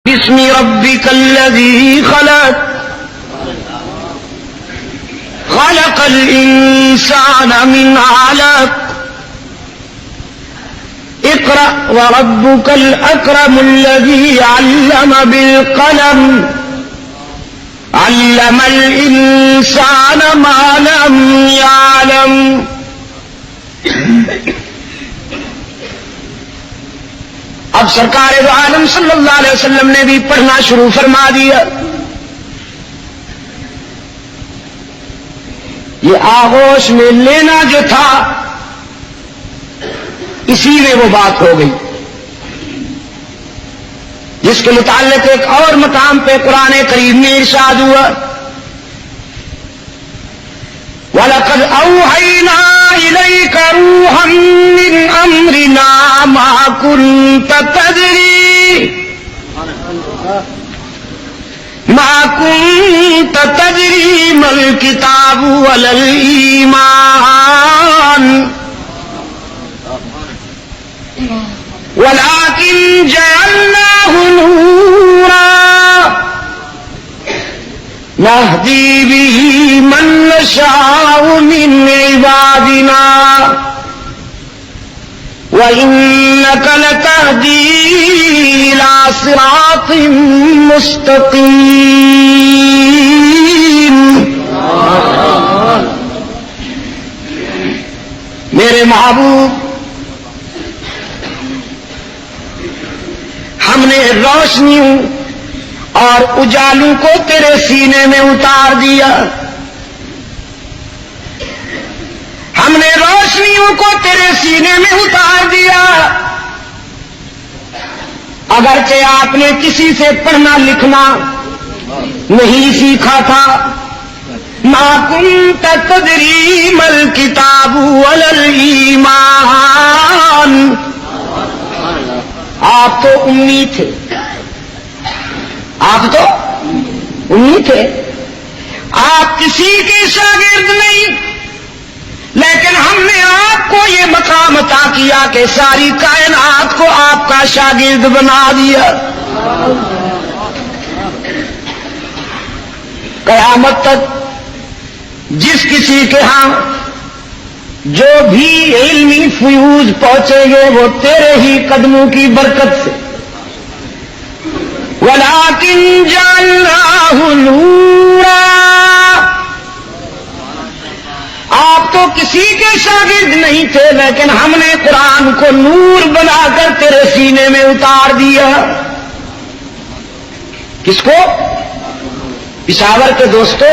بسم ربك الذي خلق الإنسان من علق اقرأ وربك الأكرم الذي علم بالقلم علم الإنسان ما لم يعلم. اب سرکار دو عالم صلی اللہ علیہ وسلم نے بھی پڑھنا شروع فرما دیا. یہ آغوش میں لینا جو تھا اسی میں وہ بات ہو گئی جس کے متعلق ایک اور مقام پہ قرآن کریم میں ارشاد ہوا وَلَقَدْ أَوْحَيْنَا إِلَيْكَ رُوحًا مِّنْ أَمْرِنَا مَا كُنْتَ تَدْرِي مَا الْكِتَابُ وَلَا الْإِيمَانُ وَلَكِنْ جَعَلْنَاهُ نُورًا نهدي به من نشاء من عبادنا وإنك لتهدي إلى صراط مستقيم. میرے محبوب، ہم نے روشنیوں اور اجالوں کو تیرے سینے میں اتار دیا. ہم نے روشنیوں کو تیرے سینے میں اتار دیا. اگرچہ آپ نے کسی سے پڑھنا لکھنا نہیں سیکھا تھا. ما كنت تدري ما الكتاب ولا الإيمان. آپ تو امی تھے، آپ تو امی تھے، آپ کسی کے شاگرد نہیں، لیکن ہم نے آپ کو یہ مقام عطا کیا کہ ساری کائنات کو آپ کا شاگرد بنا دیا. قیامت تک جس کسی کے ہاں جو بھی علمی فیوز پہنچیں گے وہ تیرے ہی قدموں کی برکت سے. وَلَكِنْ جَعَلْنَاهُ نُورًا. آپ تو کسی کے شاگرد نہیں تھے لیکن ہم نے قرآن کو نور بنا کر تیرے سینے میں اتار دیا. کس کو؟ پشاور کے دوستو،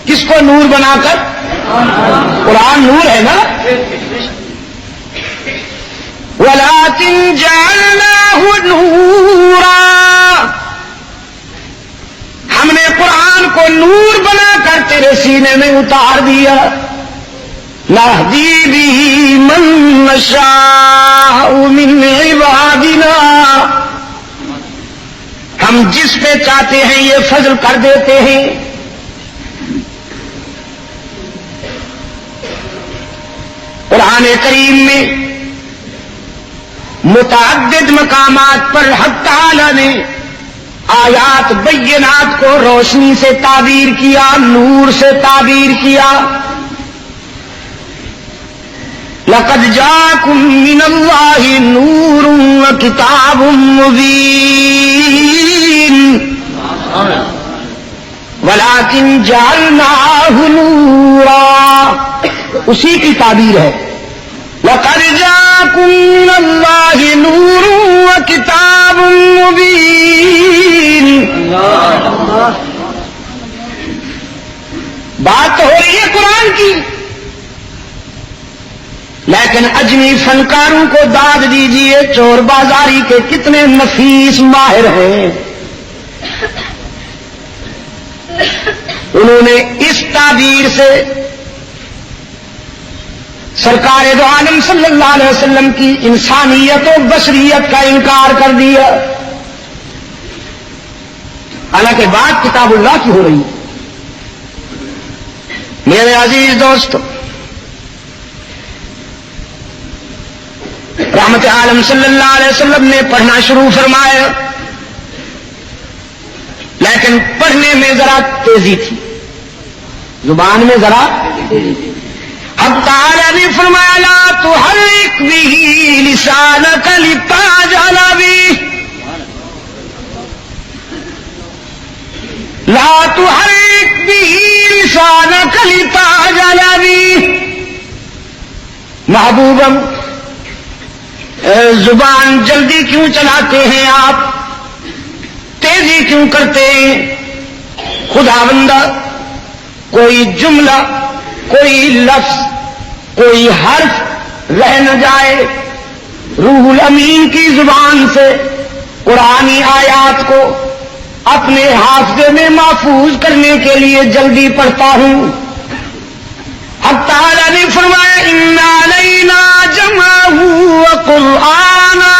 کس کو نور بنا کر؟ قرآن نور ہے نا. وَلَكِنْ جَعَلْنَاهُ نُورًا. ہم نے قرآن کو نور بنا کر تیرے سینے میں اتار دیا. نَهْدِي بِهِ مَن نَّشَاءُ مِنْ عِبَادِنَا. ہم جس پہ چاہتے ہیں یہ فضل کر دیتے ہیں. قرآن کریم میں متعدد مقامات پر حق تعالی نے آیات بینات کو روشنی سے تعبیر کیا، نور سے تعبیر کیا. لَقَدْ جَاءَكُم مِّنَ اللَّهِ نُورٌ وَكِتَابٌ مُّبِينٌ وَلَكِنْ جَعَلْنَاهُ نُورًا. اسی کی تعبیر ہے. لَقَدْ جَاءَكُم مِّنَ اللَّهِ نُورٌ وَكِتَابٌ مُّبِينٌ. بات تو ہو رہی ہے قرآن کی، لیکن اجمی فنکاروں کو داد دیجئے، چور بازاری کے کتنے نفیس ماہر ہیں. انہوں نے اس تعبیر سے سرکار دو عالم صلی اللہ علیہ وسلم کی انسانیت و بشریت کا انکار کر دیا. حالانکہ بات کتاب اللہ کی ہو رہی ہے. میرے عزیز دوستو، رحمت عالم صلی اللہ علیہ وسلم نے پڑھنا شروع فرمایا لیکن پڑھنے میں ذرا تیزی تھی، زبان میں ذرا تیزی تھی۔ حق تعالی نے فرمایا لا تحرک به لسانک لتعجل به، لا تحرک به لسانک لتعجل به۔ محبوبم زبان جلدی کیوں چلاتے ہیں آپ، تیزی کیوں کرتے ہیں؟ خداوندہ کوئی جملہ، کوئی لفظ، کوئی حرف رہ نہ جائے، روح الامین کی زبان سے قرآنی آیات کو اپنے حافظے میں محفوظ کرنے کے لیے جلدی پڑھتا ہوں۔ حق تعالی نے فرمایا ان علینا جمعہ وقرآنا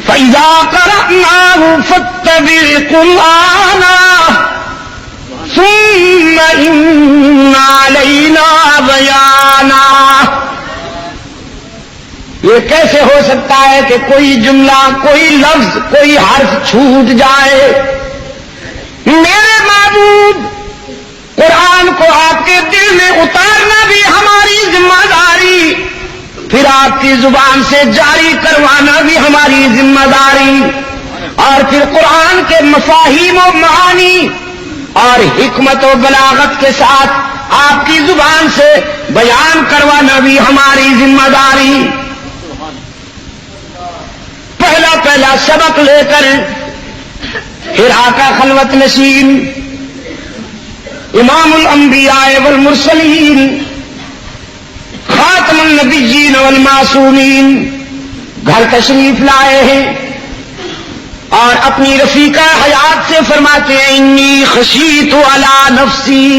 فَإِذَا قَرَأْنَاهُ فَاتَّبِعْ قُرْآنَهُ ثُمَّ إِنَّ عَلَيْنَا بَيَانَهُ۔ یہ کیسے ہو سکتا ہے کہ کوئی جملہ، کوئی لفظ، کوئی حرف چھوٹ جائے؟ میرے معبود، قرآن کو آپ کے دل میں اتارنا بھی ہماری ذمہ داری، پھر آپ کی زبان سے جاری کروانا بھی ہماری ذمہ داری، اور پھر قرآن کے مفاہیم و معانی اور حکمت و بلاغت کے ساتھ آپ کی زبان سے بیان کروانا بھی ہماری ذمہ داری۔ پہلا پہلا سبق لے کر حرا کا خلوت نشین امام الانبیاء والمرسلین خاتم النبیین والمعصومین گھر تشریف لائے ہیں اور اپنی رفیقہ حیات سے فرماتے ہیں انی خشیت علی نفسی،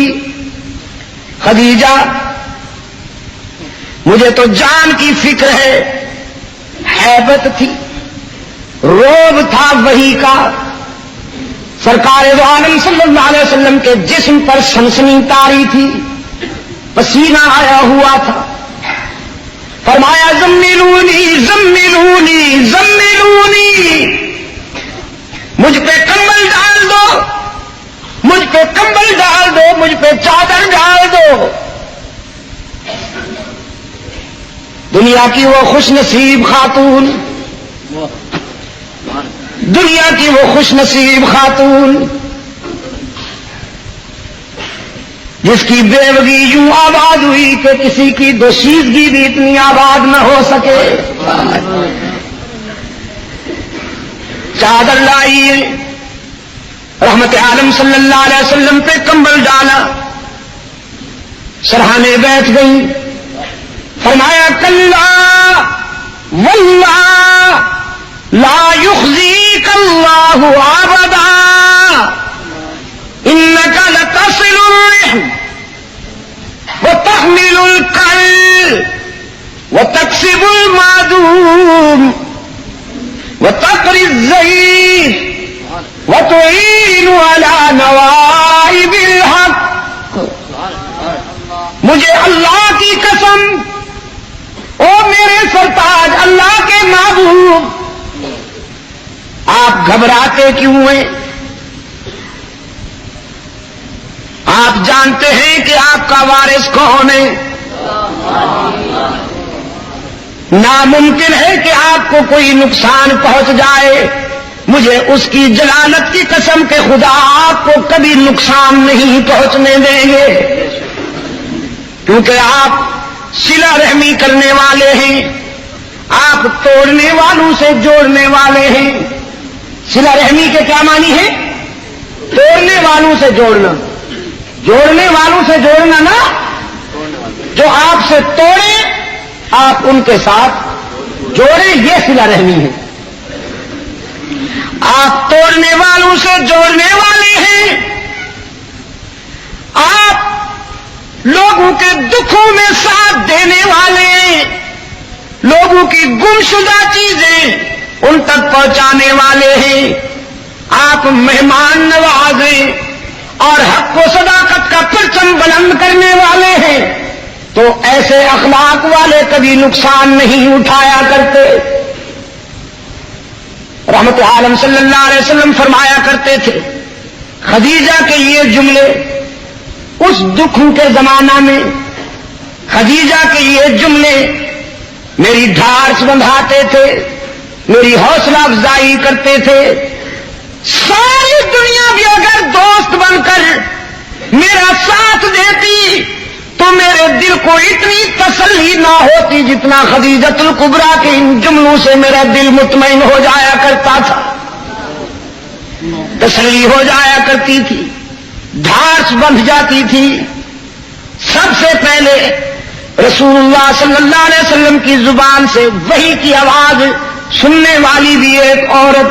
خدیجہ مجھے تو جان کی فکر ہے، ہیبت تھی، روب تھا وحی کا، سرکار دو عالم صلی اللہ علیہ وسلم کے جسم پر سنسنی طاری تھی، پسینہ آیا ہوا تھا، فرمایا زملونی زملونی زملونی، مجھ پہ کمبل ڈال دو، مجھ پہ کمبل ڈال دو، مجھ پہ چادر ڈال دو۔ دنیا کی وہ خوش نصیب خاتون، دنیا کی وہ خوش نصیب خاتون جس کی بیوگی یوں آباد ہوئی کہ کسی کی دوشیزگی بھی اتنی آباد نہ ہو سکے۔ چادر لائی، رحمت عالم صلی اللہ علیہ وسلم پہ کمبل ڈالا، سرہانے بیٹھ گئی، فرمایا کلا واللہ لا يخزيك الله ابدا انك لتصل الرحم وتحمل الكل وتكسب المعدوم وتقري الضيف وتعين على نوائب الحق۔ مجھے اللہ کی قسم، او میرے سرتاج اللہ کے محبوب، آپ گھبراتے کیوں ہیں؟ آپ جانتے ہیں کہ آپ کا وارث کون ہے، ناممکن ہے کہ آپ کو کوئی نقصان پہنچ جائے، مجھے اس کی جلالت کی قسم کہ خدا آپ کو کبھی نقصان نہیں پہنچنے دیں گے، کیونکہ آپ صلہ رحمی کرنے والے ہیں، آپ توڑنے والوں سے جوڑنے والے ہیں۔ صلہ رحمی کے کیا معنی ہے؟ توڑنے والوں سے جوڑنا، جوڑنے والوں سے جوڑنا نا، جو آپ سے توڑے آپ ان کے ساتھ جوڑے، یہ صلہ رحمی ہے۔ آپ توڑنے والوں سے جوڑنے والے ہیں، آپ لوگوں کے دکھوں میں ساتھ دینے والے ہیں، لوگوں کی گمشدہ چیزیں ان تک پہنچانے والے ہیں، آپ مہمان نواز ہیں اور حق و صداقت کا پرچم بلند کرنے والے ہیں، تو ایسے اخلاق والے کبھی نقصان نہیں اٹھایا کرتے۔ رحمت عالم صلی اللہ علیہ وسلم فرمایا کرتے تھے، خدیجہ کے یہ جملے اس دکھ کے زمانہ میں خدیجہ کے یہ جملے میری ڈھارس بندھاتے تھے، میری حوصلہ افزائی کرتے تھے۔ ساری دنیا بھی اگر دوست بن کر میرا ساتھ دیتی تو میرے دل کو اتنی تسلی نہ ہوتی جتنا خدیجۃ الکبریٰ کے ان جملوں سے میرا دل مطمئن ہو جایا کرتا تھا، تسلی ہو جایا کرتی تھی، ڈھارس بندھ جاتی تھی۔ سب سے پہلے رسول اللہ صلی اللہ علیہ وسلم کی زبان سے وحی کی آواز سننے والی بھی ایک عورت،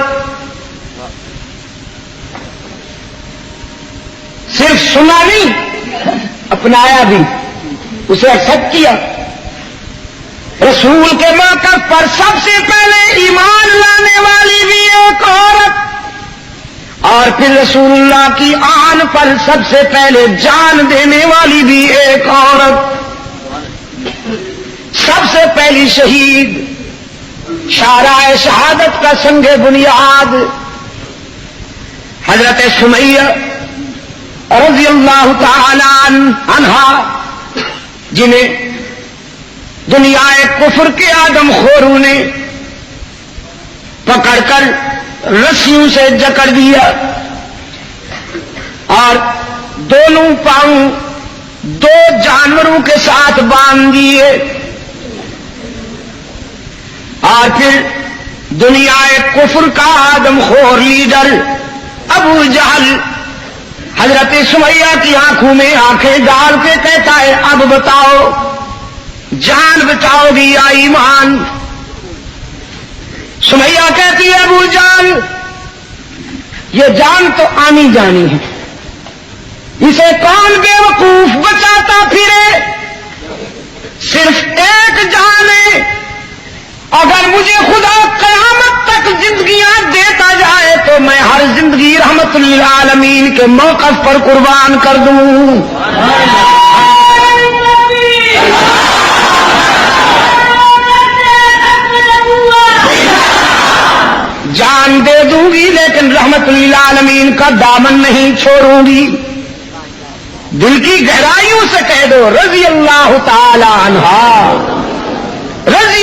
صرف سنا نہیں اپنایا بھی، اسے ایکسپٹ کیا۔ رسول کے موقف پر سب سے پہلے ایمان لانے والی بھی ایک عورت، اور پھر رسول اللہ کی آن پر سب سے پہلے جان دینے والی بھی ایک عورت، سب سے پہلی شہید، شارع شہادت کا سنگ بنیاد حضرت سمیہ رضی اللہ تعالی عنہا، جنہیں دنیا کفر کے آدم خوروں نے پکڑ کر رسیوں سے جکڑ دیا اور دونوں پاؤں دو جانوروں کے ساتھ باندھ دیے، اور پھر دنیا کفر کا آدم خور لیڈر ابو جہل حضرت سمیہ کی آنکھوں میں آنکھیں ڈال کے کہتا ہے، اب بتاؤ جان بچاؤ گی یا ایمان؟ سمیہ کہتی ہے، ابو جان یہ جان تو آنی جانی ہے، اسے کون بے وقوف بچاتا پھرے؟ صرف ایک جان ہے، اگر مجھے خدا قیامت تک زندگیاں دیتا جائے تو میں ہر زندگی رحمت للعالمین کے موقف پر قربان کر دوں۔ جان دے دوں گی لیکن رحمت للعالمین کا دامن نہیں چھوڑوں گی۔ دل کی گہرائیوں سے کہہ دو رضی اللہ تعالی عنہا، رضی